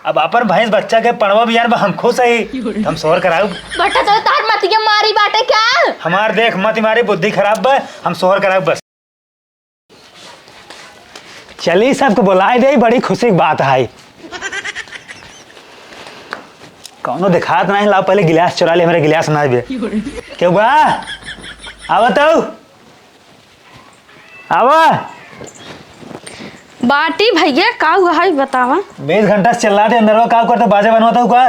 अब अपन भैंस बच्चा के पढ़वा भी यार हम खुश है हम सोहर कराऊ बटा तो तार मत के मारी बाटे क्या हमार देख मत मारी बुद्धि खराब बा हम सोहर कराऊ बस चली सबको बुलाए दे बड़ी खुशी की बात है कौनो दिखात नहीं लाओ पहले गिलास चुरा ले मेरे गिलास ना बे क्यों बा आवा तो आवा बाटी भैया का हुआ है बतावा 20 घंटा से चिल्ला दे अंदर का करते बाजा बनवाता हूँ का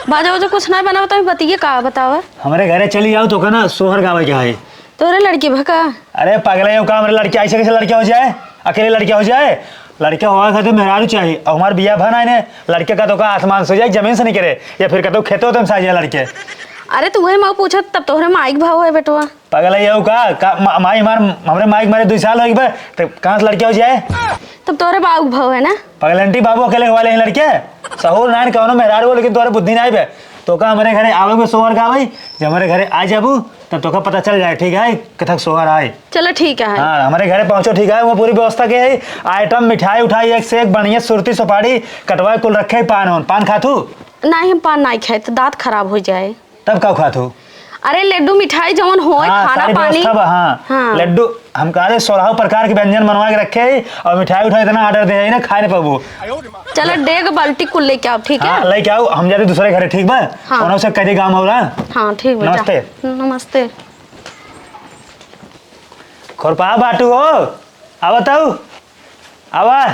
बाजा वजा कुछ नहीं बनावता है बताइए का बतावा हमारे घरे चली जाओ तो का ना सोहर गावे क्या है तोरे लड़की भका अरे पगले का हमारे लड़की ऐसे कैसे लड़कियां हो जाए अकेले लड़कियां हो जाए लड़के हुआ खाते मेहरारू चाहिए और हमारे बिया भन आए लड़के का तो का आसमान से जाए जमीन से नहीं करे या फिर कहते खेतो तुम साझे लड़के अरे तू वही माँ पूछा तब तोहरे माइक भाव है बेटवा पगल ये का माई मार हमारे माइक मारे 2 साल हो गए तो कहाँ से लड़के हो जाए तब तोहरे बाबू भाव है ना पगलंटी बाबू अकेले वाले हैं लड़के सहूर नान कौनो मेहरारू हो लेकिन तोहरे बुद्धि नहीं बे तो का हमारे घरे आवे सोहर का भाई जब हमारे घरे आ जाबू तब तो का पता चल जाए ठीक है कथक सोहर आए चलो ठीक है हाँ हमारे घरे पहुंचो ठीक है वो पूरी व्यवस्था के है आइटम मिठाई उठाई एक से एक बढ़िया सुरती सुपारी कटवा कुल रखे पान खातू नहीं हम पान नहीं खाए तो दांत खराब हो जाए तब कब खातू अरे लड्डू मिठाई जवन हो खाना पानी हाँ लड्डू हम कहा 16 प्रकार के व्यंजन बनवा के रखे और मिठाई उठाई इतना ऑर्डर दे ना खाए पाबू चलो डेग बाल्टी कुल लेके आओ ठीक है लेके आओ हम जाते दूसरे घरे ठीक बा हाँ। से कदी गाँव हो रहा हाँ ठीक बेटा नमस्ते नमस्ते खोरपा बाटू हो आ बताऊ आवा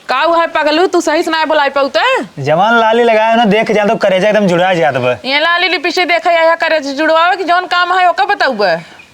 का है पगलू तू सही से ना बुलाई पाउते जवान लाली लगाया ना देख जा तो करेजा एकदम जुड़ा जात बा ये लाली पीछे देखा या करे जुड़वावे कि जौन काम है ओका बताऊ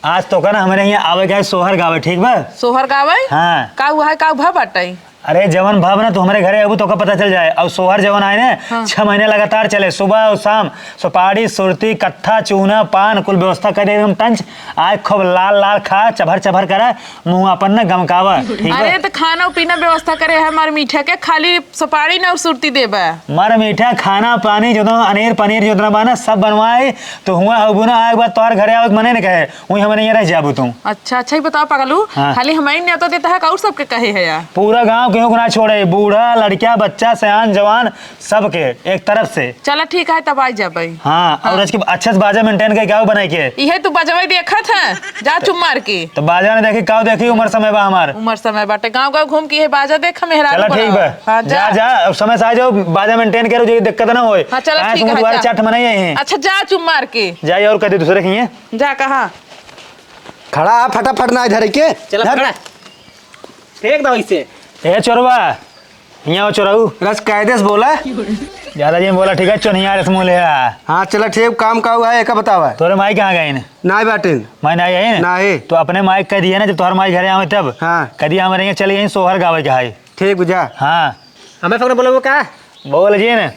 आज तो का ना हमारे यहाँ आवे का सोहर गावे ठीक बा सोहर गावे हाँ का हुआ है का भा बाटाई अरे जवन भाव ना तो हमारे घरे अब तो का पता चल जाए और सोहर जवन आए ना हाँ। 6 महीने लगातार चले सुबह और शाम सुपारी सुरती कट्ठा चूना पान कुल व्यवस्था करे एकदम टंच आए खूब लाल लाल खा चभर करा मुँह अपन ना गमकावा अरे तो खाना पीना व्यवस्था करे है हमारे मीठा के खाली सुपारी ना और सुरती देबा मार मीठा खाना पानी जो अनेर पनीर जो बना सब बनवाए तो हुआ हबू ना एक बार तोहर घरे आवे मने न कहे वही हमारे यहाँ रह जाबू तुम अच्छा ही बताओ पगलू खाली हमारी न्योता देता है और सबके कहे है यार पूरा गाँव केहू को ना छोड़े बूढ़ा लड़किया बच्चा सयान जवान सबके एक तरफ से चलो ठीक है तब आई जाबे हाँ और उसकी अच्छे से बाजा मेंटेन करके क्या बनाए के ये तू बजवाई देखा था जा चुप मार के तो बाजा ने देखी का देखी उम्र समय बा हमार उम्र समय बाटे गांव गांव घूम की है बाजा देखा मेहरा चलो ठीक बा हाँ, जा अब समय से आ जाओ बाजा मेंटेन करो जो दिक्कत ना होए हां चलो ठीक है तुम्हारे चट मनाई है अच्छा जा चुप मार के जाइए और कदे दूसरे की है जा कहां खड़ा फटाफट ना इधर के चलो खड़ा फेंक दो इसे ए चोरवा यहाँ चोराऊ रस कायदे से बोला ज्यादा जी बोला ठीक है चोनिया रस मोले हाँ चला ठीक काम का हुआ है एक बतावा तोरे माई कहाँ गए ना बाटे मैं नहीं आई नहीं तो अपने माइक कह दिया ना जब तुम्हारे माई घरे आवे तब हाँ कदी हमारे यहाँ चले यहीं सोहर गावे के हाई ठीक बुझा हाँ हमें फकड़ बोलो वो का बोल जी ने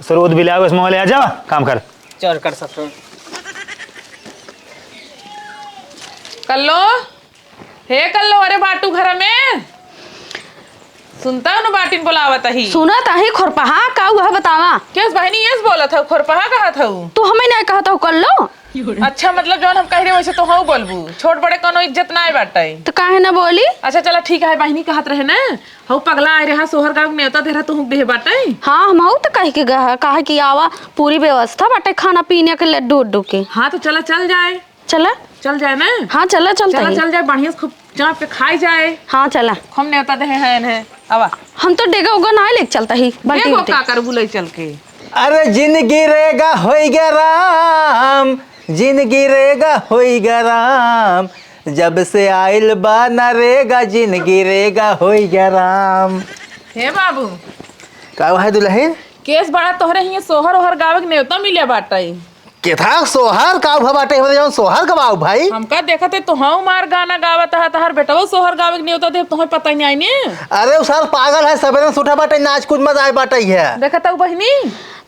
सरूद बिला उस मोले आ जाओ काम कर चल कर सकते कल्लो हे कल्लो अरे बाटू घर में सुनता हूँ ना बाटिन बोलावत ही सुना ताही खोरपहा का हुआ बतावा क्या बहनी यस बोला था खोरपहा कहा था तू हमें नहीं कहा था कर लो अच्छा मतलब जौन हम कह रहे वैसे तो हाँ बोलबू छोट बड़े कोनो इज्जत ना बाटे तो काहे ना बोली अच्छा चला ठीक है बहनी कहत रहे ना हऊ पगला आए रहा सोहर गाँव न्योता दे रहा तू दे बाटे हाँ हम तो कह के कहा कि आवा पूरी व्यवस्था बाटे खाना पीने के लड्डू उड्डू के हाँ तो चला चल जाए चल जाए ना हाँ चल जाए बढ़िया खूब चाप पे खाई जाए हाँ चला हम न्योता दे हैं आवा हम तो डेगा उगा ना लेके चलता ही देखो का कर बुले चल के अरे जिंदगी रेगा होइगा राम जिंदगी रेगा होइगा राम जब से आइल बा ना रेगा जिंदगी रेगा होइगा राम हे बाबू का है दुल्हन केस बड़ा तोहरे ही सोहर ओहर गावे के न्योता मिले बाटे केथा सोहर का बाटे हो सोहर गवाओ भाई हमका देखते तो हाँ मार गाना गावत है तहर बेटवा सोहर गावे के न्योता दे तुम्हें पता ही नहीं ने अरे उसार पागल है सबेरे उठा बाटे नाच कूद मजा आए बाटे है देखता बहनी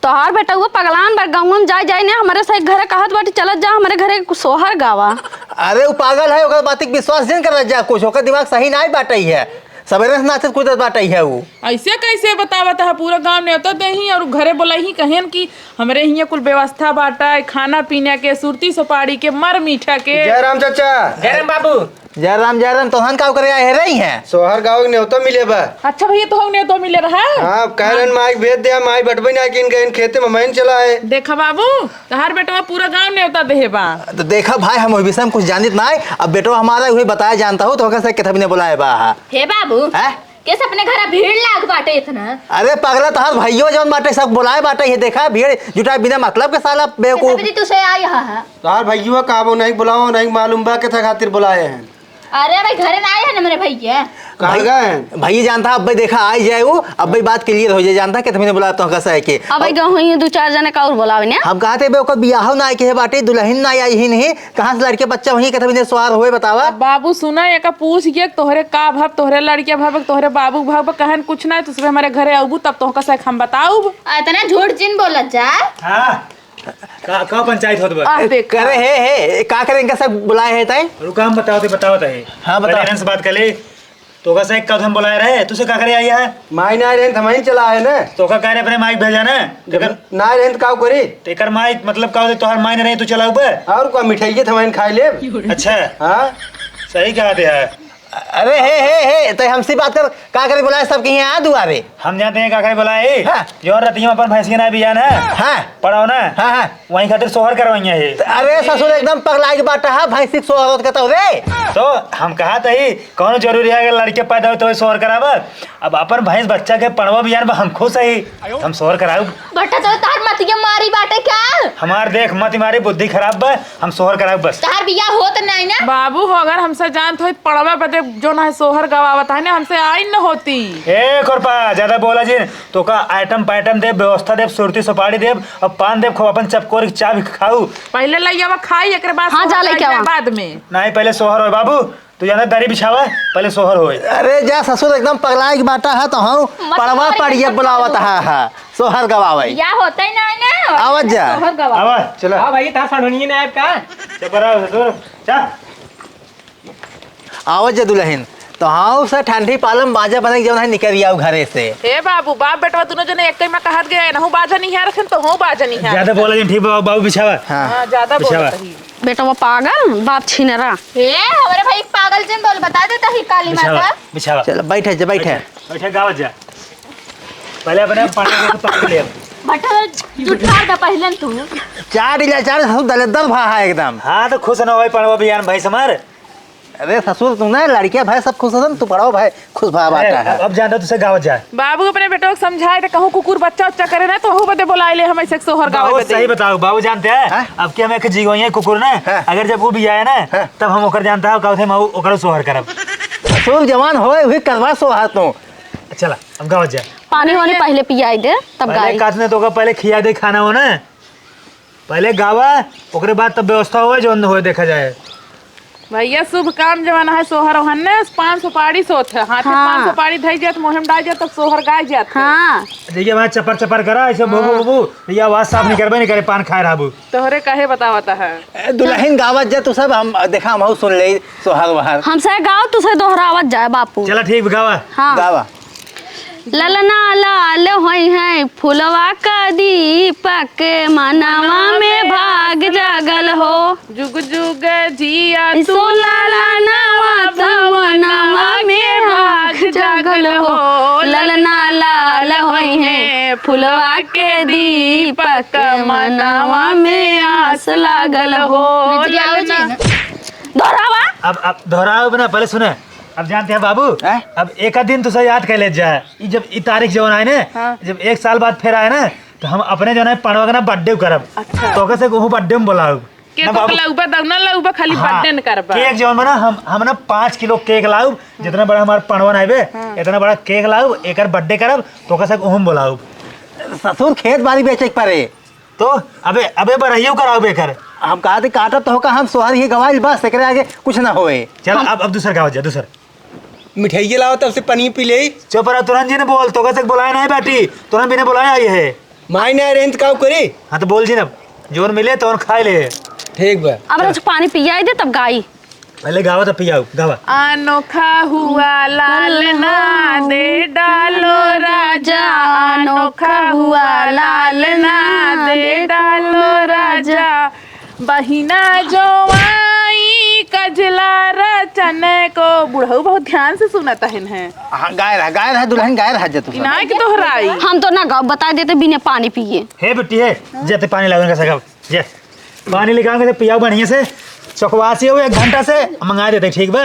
तोहार बेटा हुआ पगलान बार गाँव में जाए ना हमारे साथ घरे कहत बाटी चलत जा हमारे घरे सोहर गावा अरे वो पागल है ओकर बात विश्वास नहीं कर जा कुछ ओकर दिमाग सही नहीं बाटे है सबेरे से नाचत कूदत बाटे है वो ऐसे कैसे बतावत है पूरा गांव न्योता दे ही और घरे बोला ही कहेन कि हमरे हियां कुल व्यवस्था बाटा है खाना पीने के सुरती सुपारी के मर मीठा के जय राम चाचा जय राम बाबू जय राम तोहन का करे आए रही हैं। सोहर गाँव के न्योता मिले बा। अच्छा भैया तो हमने तो मिले रहा हाँ कह रहे माई भेज दे माई बटबे ना कि इनके इन खेते में मैन चला है। देखा बाबू तहार बेटवा पूरा गांव न्योता देहे बा। तो देखा भाई हम विषय में कुछ जानत ना है। अब बेटो हमारा वही बताया जानता हूँ तो कैसे कितना ने बुलाए बा। हे बाबू हैं? कैसे अपने घर भीड़ लाग बाटे इतना। अरे पगला तोहर भैयो जौन बाटे सब बुलाए बाटे ये देखा भीड़ जुटा बिना मतलब के साला बेवकूफ। कैसे तुझे आई है। तार भैया काबो नहीं बुलाओ नहीं मालूम बा के खातिर बुलाए हैं। अरे भाई घरे ना आए हैं ना मेरे भैया। कहाँ गए हैं? भैया जानता अब भाई देखा आई जाए वो अब भाई बात क्लियर हो जाए जानता कि तुमने बुलाया तो कैसा है कि अब गाँव ही 2-4 जने का और बोलावे ने। हम कहते बे ओकर बियाह ना के बाटे दुल्हन ना आई ही नहीं कहाँ से लड़के बच्चा वहीं के तुमने सवार हुए बतावा। बाबू सुना एक पूछ गया तोहरे का भाव तोहरे लड़किया भाव तोहरे बाबू भाव कहन कुछ ना तुझे हमारे घरे आऊबू तब तो कैसे हम बताऊ। इतना झूठ जिन बोलत जा। हाँ का पंचायत होत बा। देख करे हे का करे इनका सब बुलाए है ताई। रुका हम बताओ ते हाँ, बताओ। पहले से बात कर ले तो का से कब हम बुलाए रहे तुझे का करे आई है माई ना रहे हम चला है ना। तो का कह रहे अपने माइक भेजा ना अगर ना रहे का करी तेकर माइक मतलब का तोहर माई नहीं तू चलाऊ बे। और कोई मिठाई थमाइन खाए ले। अच्छा हाँ सही कहा दे है। अरे हे तो हमसे बात कर का करे बुलाए सब कहीं आ दुआरे। हम जानते हैं का करे बुलाए हाँ। जो रतिया अपन भैंसिया ना बियान है हाँ पढ़ाओ ना हाँ हाँ। वहीं खातिर सोहर करवाइया है। अरे ससुर एकदम पगला के बाटा है भैंसी सो औरत कहता रे। तो हम कहा ही कौन जरूरी है अगर लड़के पैदा हो तो सोहर कराब। अब अपन भैंस बच्चा के पढ़वा बियान हम खुश है हम सोहर कराऊ। बट्टा तो तार मतिया मारी बाटे क्या। हमार देख मत मारी बुद्धि खराब बा हम सोहर कराऊ बस। तार बियाह होत नहीं ना। बाबू हो अगर हमसे जानत हो पड़वा बदे जो ना सोहर गवावत है ना हमसे आई न होती। ए कोरपा ज्यादा बोला जी तो का आइटम पैटम देव व्यवस्था देव सुरती सुपारी देव और पान देव खो अपन चपकोर चा भी खाऊ। पहले लइयावा खाई एक बाद हाँ, जा लेके आवा। बाद में नहीं पहले सोहर हो बाबू तू जाना दरी बिछावा पहले सोहर होए। अरे जा ससुर एकदम पगला के बाटा है तो हम पड़वा पड़िए बुलावत है सोहर गवावे। बियाह होता ही नहीं ना। आवत जा सोहर गवा। आवा चलो हाँ भाई तार साढ़ोनिए ना आपका। चपरा ससुर चा आवत जा दुल्हन तो हाँ सर ठंडी पालम बाजा बने जब है निकल आओ घरे से। हे बाबू बाप बेटवा दोनों जने एक में कहत गए ना बाजा नहीं है रखन तो हो बाजा नहीं है। ज्यादा बोला जी ठीक बा बाबू बिछावा। हाँ हाँ ज्यादा बिछावा। बोलत ही। बेटा वो पागल बाप छीने रहा। हे हमारे भाई पागल जिन बोल बता देता ही काली बिछावा माता। बिछावा चलो बैठे जा बैठे। बैठे गावत जा पहले अपने पानी को पकड़ ले। बट्टा जुठा दा पहले तू। चार इला चार ससुर दलेदर भा है एकदम। हाँ तो खुश ना हो पढ़वा बियान भाई समार। अरे ससुर तुम ना लड़कियां भाई सब खुश हो तू पढ़ाओ भाई खुश भा बाटा है। अब जानता तुझसे गावत जा। बाबू अपने बेटो को समझाए तो कहूँ कुकुर बच्चा उच्चा करे ना तो हो बदे बुलाए ले हम ऐसे सोहर गावे बहुत सही बदे। बताओ बाबू जानते हैं हाँ? अब क्या मैं जीवई है कुकुर ना हाँ? अगर जब वो भी आए ना हाँ? तब हम ओकर जानता है कहते मैं ओकर सोहर करब। ससुर जवान होए हुई करवा सोहा तू। चला अब गावत जा। पानी वानी पहले पियाई दे तब पहले गाई। काटने तो का पहले खिया दे खाना हो ना पहले गावा ओकरे बाद तब व्यवस्था होए जो होए देखा जाए। भैया शुभ काम जवाना है सोहर हन ने 5 सुपारी सोत है हाथ में हाँ। 5 सुपारी धई जात मोहम डाल जात तब सोहर गाय जात। हाँ देखिए वहाँ चपर चपर करा ऐसे बोबू बोबू ये आवाज साफ नहीं करबे नहीं करे पान खाए रहबू। तोहरे कहे बतावता है। दुल्हन गावत जा तू सब हम देखा हम सुन ले सोहर वहार हमसे गाँव तुझे दोहरावत जाए बापू। चला ठीक गावा। हाँ गावा। ललना लाल होई है फुलवा का दीपक मनवा में भाग जागल हो। जुग जुग जिया तू सोलनवा तवनवा में भाग जागल हो। ललना लाल होई है फुलवा के दीपक मनवा में आस लागल हो। दोहरावा अब दोहराओ बना पहले सुने। अब जानते हैं बाबू हैं? अब एक दिन तुझे याद कर ले जाए जब ये तारीख जो आए ना हाँ। जब 1 साल बाद फिर आए ना तो हम अपने जो है पढ़वा का ना बर्थडे करब। अच्छा। तो कैसे कहूँ बर्थडे में बुलाऊ के ना तो बाबू। लउबा दउना लउबा खाली हाँ, बर्थडे न करबा। केक जो ना हम ना 5 किलो केक लाऊ जितना बड़ा हमारा पढ़वन आए इतना बड़ा केक लाऊ एक बर्थडे करब तो कैसे कहूँ बुलाऊ। ससुर खेत बाड़ी बेचे परे तो अबे अबे बरहियो कराओ बेकर। हम कहा थे काटब तो होगा हम सोहर ही गवाई बस एकरे आगे कुछ ना होए। चल अब दूसरा गाँव जा दूसरा मिठाई लाओ तब से पनी पी ले। चुप रहा तुरंत जी ने बोल तो कैसे बुलाया नहीं बेटी तुरंत भी ने बुलाया आई है। माई ना रहे का करे। हाँ तो बोल जी ना जोर मिले तो खाए ले। ठीक बा। अब रोज पानी पियाई दे तब गाई। पहले गावा तो पियाओ गावा। अनोखा हुआ लाल ना दे डालो राजा अनोखा हुआ लाल ना दे डालो राजा बहिना जो आई कजला चने को बुढ़ऊ बहुत ध्यान से सुनता है हाँ, गाय रहा दुल्हन गाय रहा जा तू सब। इनाय के दोहराई हम तो ना गाँव बता देते बिना पानी पिए। हे बेटी है जेते पानी लगन का सकब जे पानी लेके पियाओ बढ़िया से चौकवासी हो 1 घंटा से मंगा देते ठीक बा।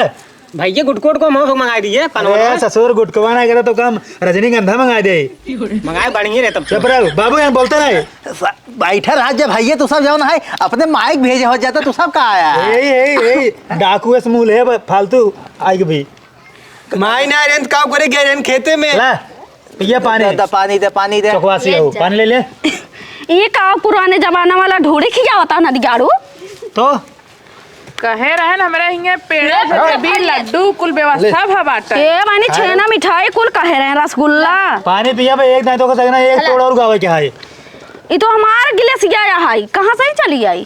भैया गुटकोट को हम मंगा दिए अरे ससुर गुटकवा ना करे तो काम रजनीगंधा मंगा दे मंगाए बढ़िया रहे तब चुप रहो बाबू यहाँ बोलते नहीं बैठा रहा जब भैया तू सब जाओ है अपने माइक भेजे हो जाता तू सब का आया ए डाकू समूल है फालतू आएगी भी माई ना रेंत काम करे गए रेंत खेते में ला पिया पानी पानी दे चौकवासी हो पानी ले ले ये का पुराने जमाना वाला ढोड़े खिजावता ना दिगाड़ू। तो कहे रहे ना हमारे हिंगे पेड़ भी लड्डू कुल व्यवस्था भा बाटा ए मानी छेना मिठाई कुल कहे रहे रसगुल्ला। पानी पिया भाई एक नहीं तो सकना एक तोड़ और गावे क्या है ये तो हमार गिलास गया है कहाँ से ही चली आई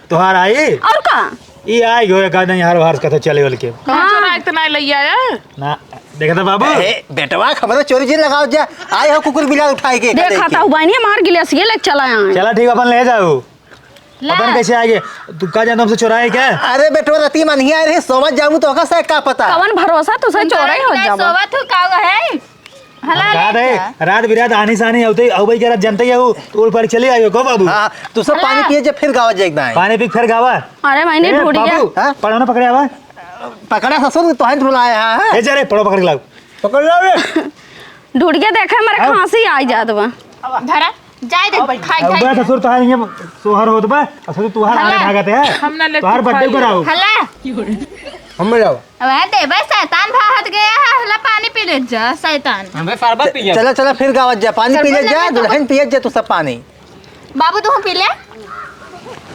तुहार आई और का ये आई हो का नहीं हर बार कथा चले वाले के कहाँ इतना ले आया ना देखा था बाबू बेटवा खबर चोरी जी लगाओ जा आए हो कुकुर बिलाल उठाए के देखा था बानी हमार गिलास ये लेके चला आए। चला ठीक अपन ले जाओ अपन कैसे आगे तू का जानता हमसे चुराए क्या अरे बेटवा रती मन ही आए रहे सोमत जाऊं तो का से का पता कवन भरोसा तुझे चोरा ही हो जाबो। सोवा तू का है हला रात है रात बिरात आनी सानी होते अब भाई के रात जनता हो तो उड़ पर चले आयो को बाबू हां तू सब पानी पिए जे फिर गावा जाए एकदम पानी पी फिर गावा अरे मैंने ढूंढ गया हाँ? पढ़ो ना पकड़े आवा पकड़ा ससुर तो हंड बुलाया है ए जरे पढ़ो पकड़ के लाओ पकड़ लाओ रे ढूंढ के देखा मेरे खांसी आई जात बा। धरा जाए दे खाई अब खाई ससुर तोहार ये सोहर होत बा ससुर तोहार आगे भागते है हम ना ले तोहार बर्थडे कराओ हला हम जाओ वह दे भाई शैतान भागत गया है हला पानी पी ले जा शैतान। हमें शरबत पिए चला चला फिर गावा जा पानी पी ले जा दुल्हन पिए जा तू सब पानी बाबू तू पी ले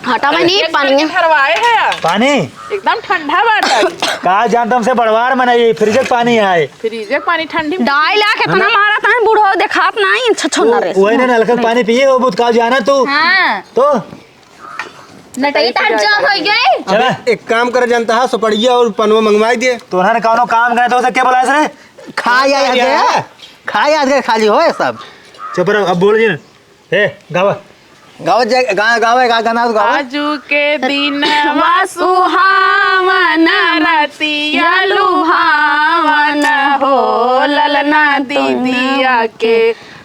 हटा मैंने पानी भरवाए है पानी एकदम ठंडा बाटा का जानता हमसे बड़वार में नहीं फ्रिज पानी है फ्रिज पानी ठंडी डाई ला कितना मारा था बूढ़ो देखात नहीं छछो न रे वही ने नलका पानी पिए हो बुत का जाना तू हां तो नटई तार जाम हो गई। चला एक काम कर जानता है सुपड़िया और पनवा मंगवाई दिए तोहरा कौनो काम करे तो उसे क्या बुलाए रे खाया गया खाया गया खाली हो सब चुप रहो अब बोल जी हे गावा गावा जा गावा गाना गावा आजू के दिन सुहावन रतिया लुभावन हो ललना दीदिया के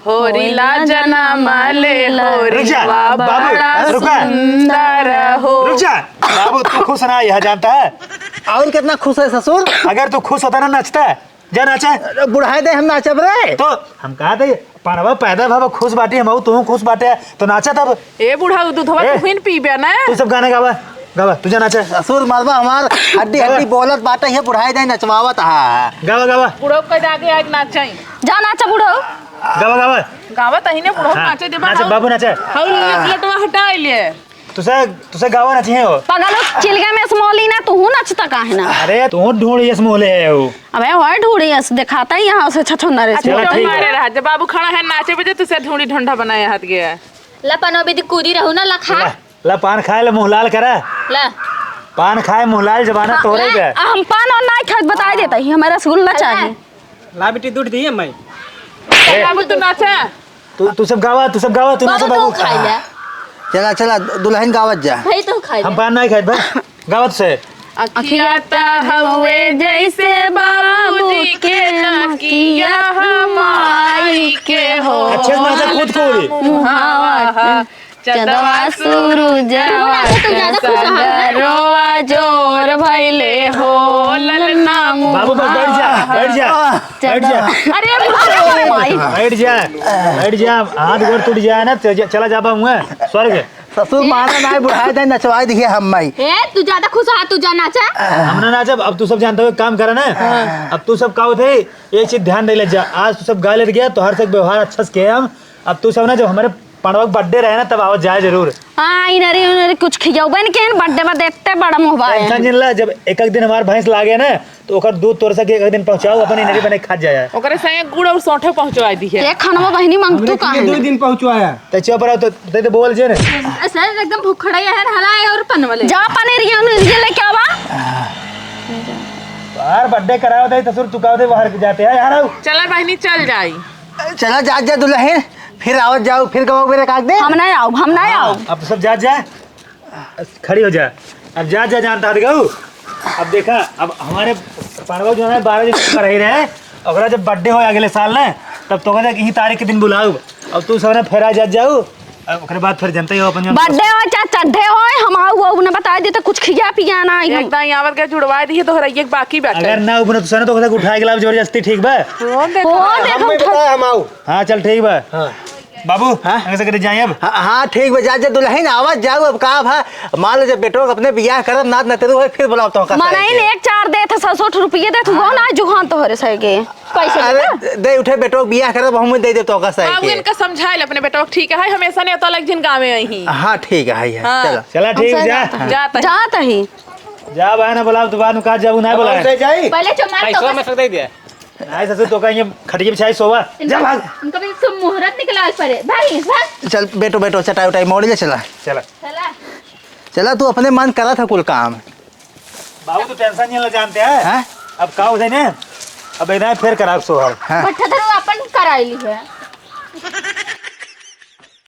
होरिला जन्म ले होरिला बड़ा सुंदर हो। रुक जा बाबू तू खुश ना यह जानता है और कितना खुश है ससुर अगर तू खुश होता ना नाचता जा नाचा बुढ़ाए दे हम नाचब रे तो हम कहा थे पानवा पैदा भाव खुश बाटी हम तू खुश बाटे तो नाचा तब ए बूढ़ा दूधवा ए, तू हिन पीबे ना तू सब गाने गावा गावा तुझे नाचा ससुर मरबा हमार हड्डी हड्डी बोलत बाटा है बुढ़ाए दे नचवावत हा गावा गावा बूढ़ो के जाके आज नाचाई जा नाचा बूढ़ो गावा गावा गावा तहीने बूढ़ो हाँ, नाचे देबा नाचा बाबू नाचा हाउ लटवा हटा लिए तुझे गावा नाची हो पगलो चिलगा में स्मॉली ना तू नचता काहे ना। अरे तू ढूंढ ये मोले है वो अबे और ढूंढी ऐसे दिखाता ही यहाँ से छछो न रे चलो, ठीक है। मारे रहा जब बाबू खड़ा है नाचे बजे तुसे ढूंढी ढूंढा बनाया हाथ गया ला पनो भी कूदी रहू ना लखा ला पान खाए ले मुँह लाल करा ला पान खाए मुँह लाल जबाना तोड़े गए हम पान और नहीं खाए बता देता ही हमारा रसगुल्ला चाहिए। ला बेटी दूध दिए मैं बाबू तू नाचा तू सब गावा तू नाचा बाबू बाबू तू खाई ले चला चला दुल्हन गावत जा भाई तू खाई हम ले पान नहीं खाए भाई गावत से अखियाता हवे जैसे बाबूजी के नकिया हमारी के हो अच्छे से नाचा खुद को चंदवा सूरजवा तू ज्यादा खुश है रोआ जोर भइले हो ललना बाबू बस बैठ जा अरे बैठ जा हाथ गोड़ टूट जाए ना तो चला जा पाऊंगा स्वर्ग ससुर माना नहीं बुढ़ाए दे नचवाई दिए हम मई ए तू ज्यादा खुश है तू जा नाचा हमने नाचा अब तू सब जानते हो काम करा ना अब तू सब का थे एक चीज ध्यान दे ले जा आज तू सब गा ले गया तो हर से व्यवहार अच्छा से किया हम अब तू सब ना जब हमारे पांडवा का बर्थडे रहे ना तब आवत जाए जरूर हाँ इनरे कुछ खिजाऊ बन के बर्थडे में देखते बड़ा मोहबा टेंशन जिन ला जब एक दिन हमार भैंस लागे ना तो ओकर दूध तोड़ सके एक दिन पहुंचाओ अपन इनरी बने खा जाए ओकरे संगे गुड़ और सौंठे पहुंचवा दी है ये खानवा बहनी मांग तू काहे 2 दिन पहुंचवाया तो चुप रहो तो बोल जे ना सर एकदम भूखड़ा है हलाए और पनवले जा पनीर ये लेके आवा बाहर बर्थडे कराओ थे तो सुर चुकाओ थे बाहर जाते हैं यार चला बहनी चल जाई चला जा दुल्हन फिर आवत जाओ फिर गाओ मेरे काट दे हम नहीं आओ अब सब जा खड़ी हो जा अब जा जानता हूँ अब देखा अब हमारे पांडवा जो है 12 दिन का रही रहे ओकरा जब बर्थडे हो अगले साल ने तब तो कहते यही तारीख के दिन बुलाऊ अब तू सब फेरा जा जाऊ ओकरे बाद फिर जनता ही हो अपन बर्थडे हो चाहे चढ़े हो हम आओ ने बता देते कुछ खिया पिया ना एकदम यहाँ के जुड़वा दी तो रही बाकी बैठे अगर ना उपने तो सने तो कहते उठाए गेला जबरदस्ती ठीक बा हो देखो हो हम देखो नहीं बताया हम आओ हाँ चल ठीक बा हाँ बाबू हाँ? ऐसे करे जाए अब हाँ ठीक बा जा दुल्हन आवाज जाऊ अब का भा मान लो जब बेटो अपने बियाह करब ना न तेरे फिर बुलाता हूं मनाई ने 1-4 दे थे 700 रुपये दे तू ना जुहान तो हरे सही के पैसे अरे दे उठे बेटो बियाह करब हम दे दे तो का सही बाबू के इनका समझाए अपने बेटा को ठीक है हमेशा नहीं तो लग जिन गाँव में यही हाँ ठीक है हाय हाँ। चलो चला ठीक जा जाता है। जात ही जा बहन ना बुलाओ दोबारा नु का जाऊ ना बुलाए से जाई पहले चुम्मा पैसा में सब दे दिया नहीं ससुर तो कहीं खटिए बिछाई सोवा जा भाग इनका भी सब मुहूर्त निकला पड़े भाई भाग चल बेटो बेटो चटाई उटाई मोड़ ले चला चला चला चला तू अपने मन करा था कुल काम बाबू तो टेंशन नहीं ले जानते हैं हैं अब का हो जाए ना अब इधर फिर करा सोहर हाँ। भट्ठा धरो अपन कराई ली है